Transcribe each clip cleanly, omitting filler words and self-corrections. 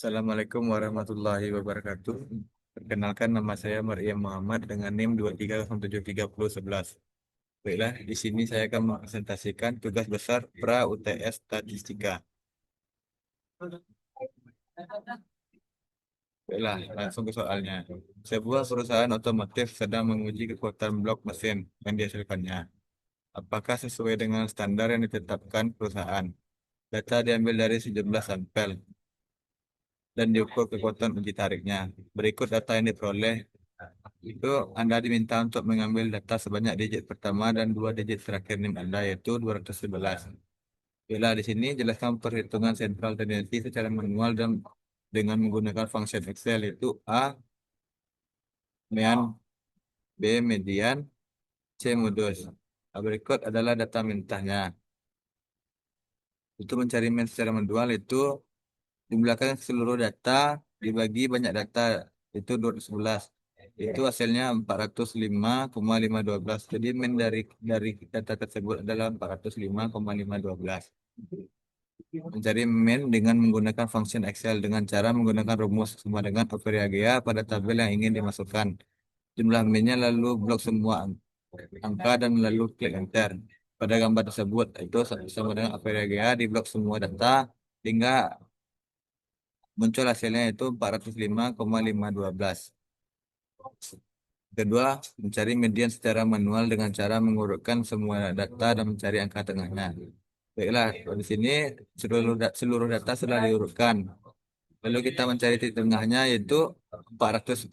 Assalamualaikum warahmatullahi wabarakatuh. Perkenalkan nama saya Maryam Muhammad dengan NIM 230731011. Baiklah, di sini saya akan mempresentasikan tugas besar Pra UTS Statistika. Baiklah, langsung ke soalnya. Sebuah perusahaan otomotif sedang menguji kekuatan blok mesin yang dihasilkannya. Apakah sesuai dengan standar yang ditetapkan perusahaan? Data diambil dari sejumlah sampel dan diukur kekuatan uji tariknya. Berikut data yang diperoleh. Itu Anda diminta untuk mengambil data sebanyak digit pertama dan dua digit terakhir NIM Anda, yaitu 211. Bila di sini jelaskan perhitungan sentral tendensi secara manual dan dengan menggunakan function Excel, itu A, mean, B, median, C, modus. Berikut adalah data mentahnya. Itu mencari mean secara manual, itu jumlahkan seluruh data dibagi banyak data, itu 211. Itu hasilnya 405,512. Jadi min dari data tersebut adalah 405,512. Mencari min dengan menggunakan function Excel dengan cara menggunakan rumus sama dengan Operagia pada tabel yang ingin dimasukkan. Jumlah minnya lalu blok semua angka dan lalu klik enter. Pada gambar tersebut itu sama dengan Operagia di blok semua data hingga muncul hasilnya itu 405,512. Kedua, mencari median secara manual dengan cara mengurutkan semua data dan mencari angka tengahnya. Baiklah, di sini seluruh data sudah diurutkan. Lalu kita mencari titik tengahnya, yaitu 410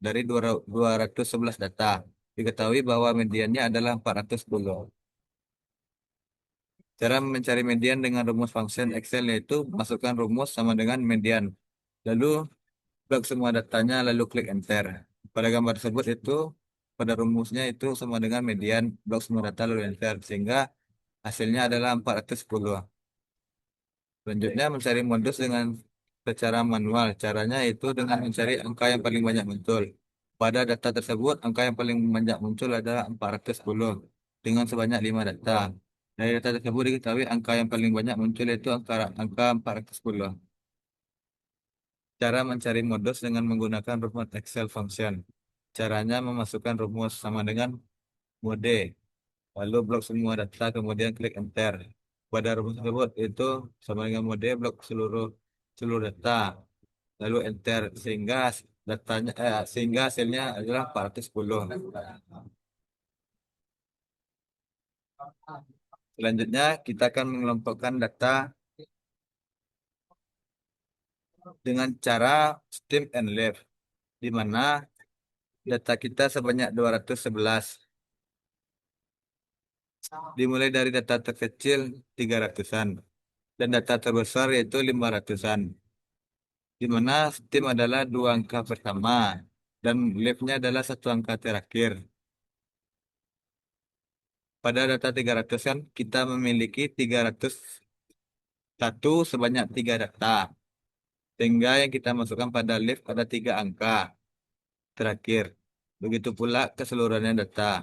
dari 211 data. Diketahui bahwa mediannya adalah 410. Cara mencari median dengan rumus function Excel, yaitu masukkan rumus sama dengan median. Lalu blok semua datanya, lalu klik enter. Pada gambar tersebut itu pada rumusnya itu sama dengan median, blok semua data lalu enter, sehingga hasilnya adalah 410. Selanjutnya mencari modus dengan secara manual. Caranya itu dengan mencari angka yang paling banyak muncul. Pada data tersebut, angka yang paling banyak muncul adalah 410 dengan sebanyak 5 data. Dari data tersebut diketahui angka yang paling banyak muncul yaitu angka 410. Cara mencari modus dengan menggunakan rumus Excel function. Caranya memasukkan rumus sama dengan mode, lalu blok semua data, kemudian klik enter. Pada rumus tersebut itu sama dengan mode blok seluruh seluruh data, lalu enter, sehingga hasilnya adalah 410. Selanjutnya kita akan mengelompokkan data dengan cara stem and leaf, di mana data kita sebanyak 211. Dimulai dari data terkecil 300-an dan data terbesar yaitu 500-an. Di mana stem adalah dua angka pertama dan leaf-nya adalah satu angka terakhir. Pada data 300-an kita memiliki 301 sebanyak 3 data. Sehingga yang kita masukkan pada leaf ada 3 angka terakhir. Begitu pula keseluruhannya data.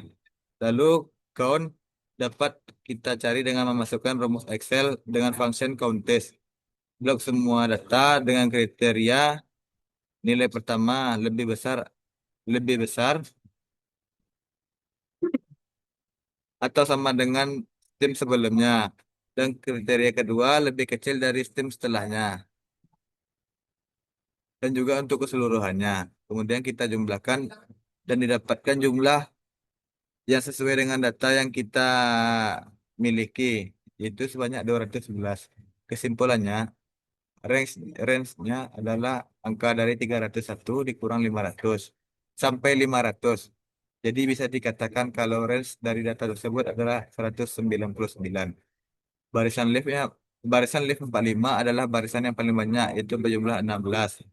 Lalu count dapat kita cari dengan memasukkan rumus Excel dengan function counttest. Blok semua data dengan kriteria nilai pertama lebih besar atau sama dengan tim sebelumnya, dan kriteria kedua lebih kecil dari tim setelahnya, dan juga untuk keseluruhannya. Kemudian kita jumlahkan dan didapatkan jumlah yang sesuai dengan data yang kita miliki, yaitu sebanyak 211. Kesimpulannya, range range-nya adalah angka dari 301 dikurang 500 sampai 500. Jadi bisa dikatakan kalau range dari data tersebut adalah 199. Barisan leaf-nya, barisan leaf 45 adalah barisan yang paling banyak, yaitu berjumlah 16.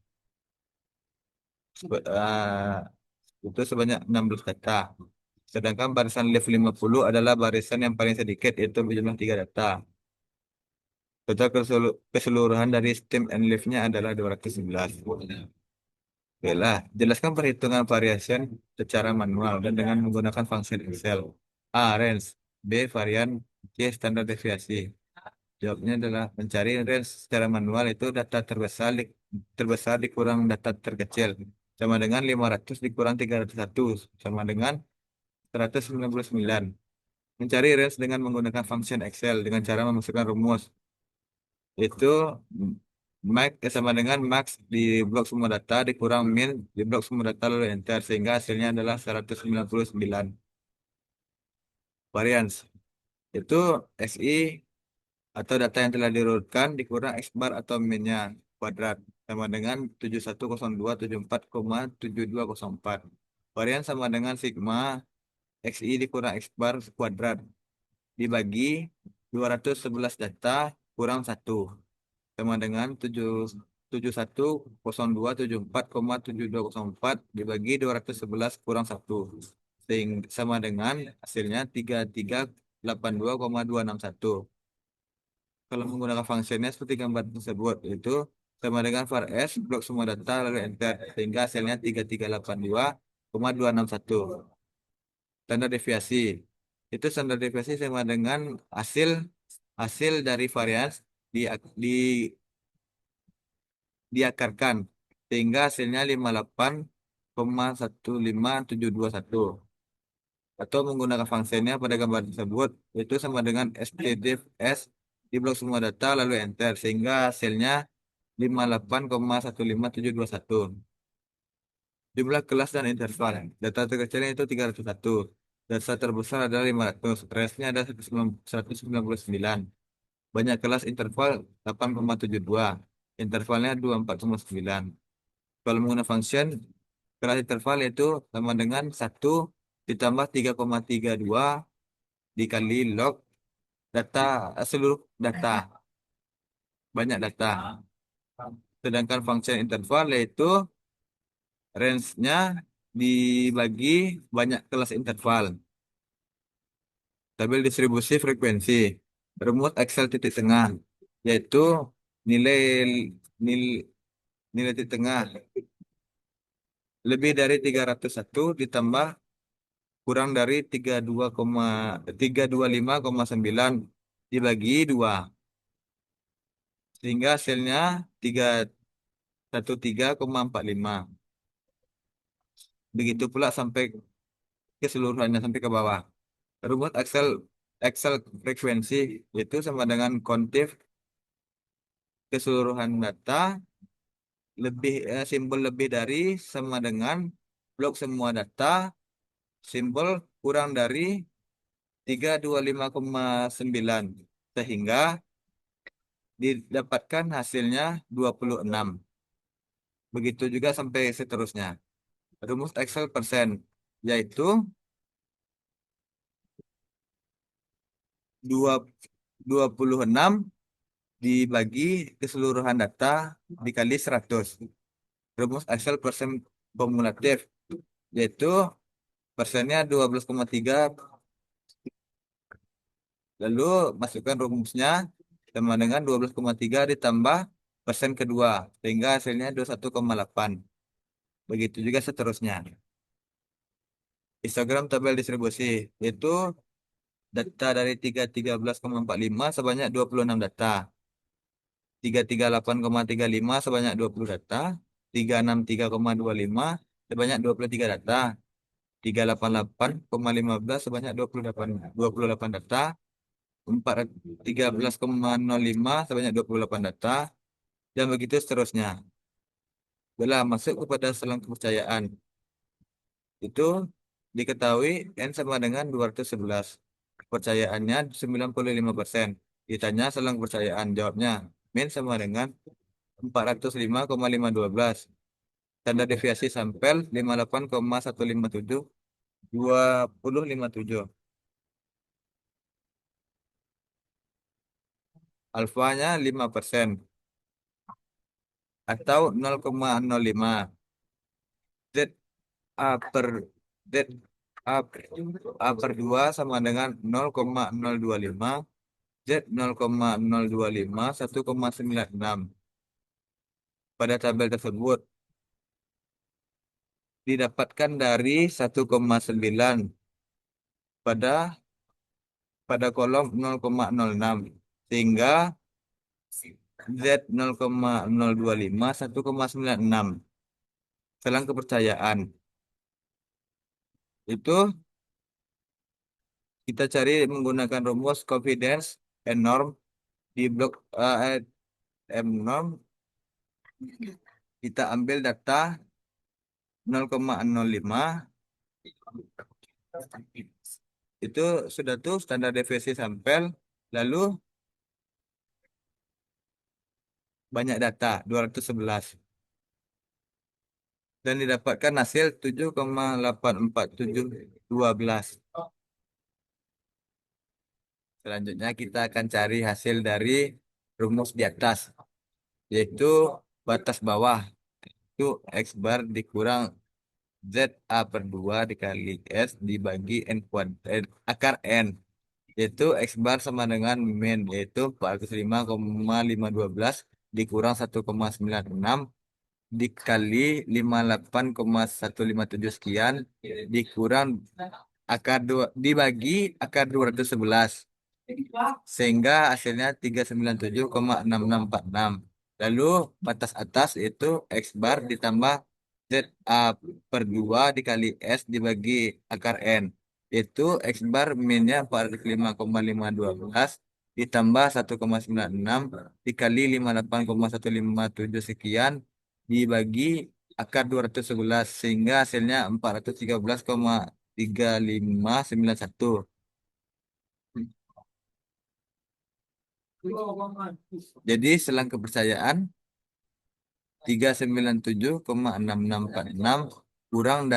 Itu sebanyak 16 data. Sedangkan barisan leaf 50 adalah barisan yang paling sedikit, yaitu berjumlah 3 data. Total keseluruhan dari stem and leaf-nya adalah 211. Baiklah, jelaskan perhitungan variation secara manual dan dengan menggunakan function Excel. A. Range. B. Varian. C. Standar deviasi. Jawabnya adalah mencari range secara manual itu data terbesar terbesar dikurang data terkecil sama dengan 500 dikurang 301 sama dengan 199. Mencari range dengan menggunakan function Excel dengan cara memasukkan rumus. Itu max sama dengan max di blok semua data dikurang min di blok semua data lalu enter sehingga hasilnya adalah 199. Variance itu XI atau data yang telah diurutkan dikurang X bar atau minnya kuadrat sama dengan 710274,7204. Varian sama dengan sigma XI dikurang X bar kuadrat dibagi 211 data kurang satu sama dengan 710274,7204 dibagi 211 kurang satu sehingga sama dengan hasilnya 3382,261. Kalau menggunakan fungsinya seperti gambar tersebut, itu sama dengan var s blok semua data lalu enter sehingga hasilnya 3382,261. Standar deviasi itu standar deviasi sama dengan hasil hasil dari varians di, di diakarkan sehingga hasilnya 58,15721 atau menggunakan fungsinya pada gambar tersebut itu sama dengan stdfs di blok semua data lalu enter sehingga hasilnya 58,15721. Jumlah kelas dan interval. Data terkecilnya itu 301. Data terbesar adalah 500. Restnya ada 199. Banyak kelas interval 8,72. Intervalnya 24,9. Kalau menggunakan function, kelas interval itu sama dengan 1 ditambah 3,32 dikali log data seluruh data. Banyak data. Sedangkan function interval yaitu range-nya dibagi banyak kelas interval. Tabel distribusi frekuensi. Rumus Excel titik tengah yaitu nilai nilai, nilai titik tengah lebih dari 301 ditambah kurang dari 325,9 dibagi 2 sehingga hasilnya 313,45. Begitu pula sampai keseluruhannya sampai ke bawah. Rumus Excel Excel frekuensi itu sama dengan kontif keseluruhan data simbol lebih dari sama dengan blok semua data simbol kurang dari 325,9 sehingga didapatkan hasilnya 26. Begitu juga sampai seterusnya. Rumus Excel persen yaitu 2 26 dibagi keseluruhan data dikali 100. Rumus Excel persen kumulatif yaitu persennya 12,3 lalu masukkan rumusnya sama dengan 12,3 ditambah persen kedua sehingga hasilnya 21,8. Begitu juga seterusnya. Histogram tabel distribusi itu data dari 313,45 sebanyak 26 data. 338,35 sebanyak 20 data. 363,25 sebanyak 23 data. 388,15 sebanyak 28 data. 13,05 sebanyak 28 data. Dan begitu seterusnya. Bila masuk kepada selang kepercayaan. Itu diketahui N sama dengan 211. Kepercayaannya 95%. Ditanya selang kepercayaan, jawabnya min sama dengan 405,512. Tanda deviasi sampel 58,157 2057. Alfanya 5% atau 0,05. Z A per Z A, A per 2 sama dengan 0,025. Z 0,025 1,96. Pada tabel tersebut didapatkan dari 1,9 pada kolom 0,06 sehingga Z 0,025 1,96. Selang kepercayaan. Itu kita cari menggunakan rumus confidence and norm di blok M norm. Kita ambil data 0,05. Itu sudah tuh standar deviasi sampel. Lalu banyak data 211 dan didapatkan hasil 7,84712. Selanjutnya kita akan cari hasil dari rumus di atas, yaitu batas bawah itu X bar dikurang ZA per 2 dikali S dibagi N kuadrat akar N, yaitu X bar sama dengan min, yaitu 405,512 dikurang 1,96 dikali 58,157 sekian dikurang akar 2 dibagi akar 211, sehingga hasilnya 397,6646. Lalu batas atas itu X bar ditambah ZA per 2 dikali S dibagi akar N. Itu X bar minnya 405,512 ditambah 1,96 dikali 58,157 sekian dibagi akar 211, sehingga hasilnya 413,3591. Jadi selang kepercayaan 397,6646 kurang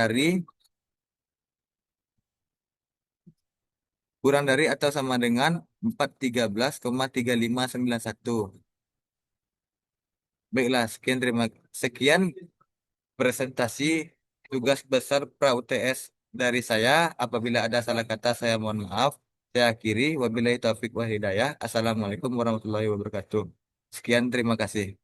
dari atau sama dengan 413,3591. Baiklah, sekian presentasi tugas besar pra UTS dari saya. Apabila ada salah kata saya mohon maaf. Saya akhiri, wabillahi taufik wal hidayah. Assalamualaikum warahmatullahi wabarakatuh. Sekian, terima kasih.